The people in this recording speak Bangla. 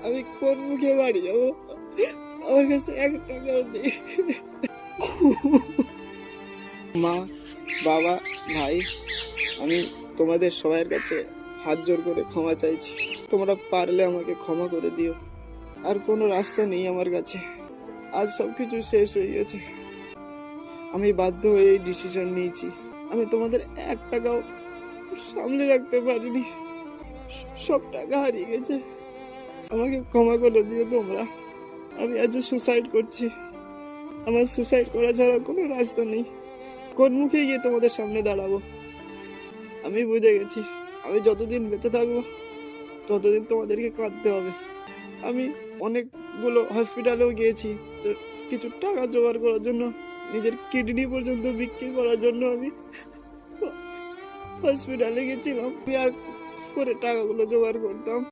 আমি কোন মুখে বাড়ি যাবো? আমার কাছে 1 টাকাও নেই। মা, বাবা, ভাই, আমি তোমাদের সবার কাছে হাত জোর করে ক্ষমা চাইছি। তোমরা পারলে আমাকে ক্ষমা করে দিও। আর কোনো রাস্তা নেই আমার কাছে। আজ সবকিছু শেষ হয়ে গেছে। আমি বাধ্য হয়ে এই ডিসিশন নিয়েছি। আমি তোমাদের 1 টাকাও সামলে রাখতে পারিনি। সব টাকা হারিয়ে গেছে। আমাকে ক্ষমা করে দিও তোমরা। আমি আজ সুসাইড করছি। আমার সুসাইড করা ছাড়া কোনো রাস্তা নেই। কোন মুখে গিয়ে তোমাদের সামনে দাঁড়াবো? আমি বুঝে গেছি, আমি যতদিন বেঁচে থাকবো ততদিন তোমাদেরকে কাঁদতে হবে। আমি অনেকগুলো হসপিটালেও গিয়েছি, তো কিছু টাকা জোগাড় করার জন্য, নিজের কিডনি পর্যন্ত বিক্রি করার জন্য আমি হসপিটালে গেছিলাম। আমি আর করে টাকাগুলো জোগাড় করতাম।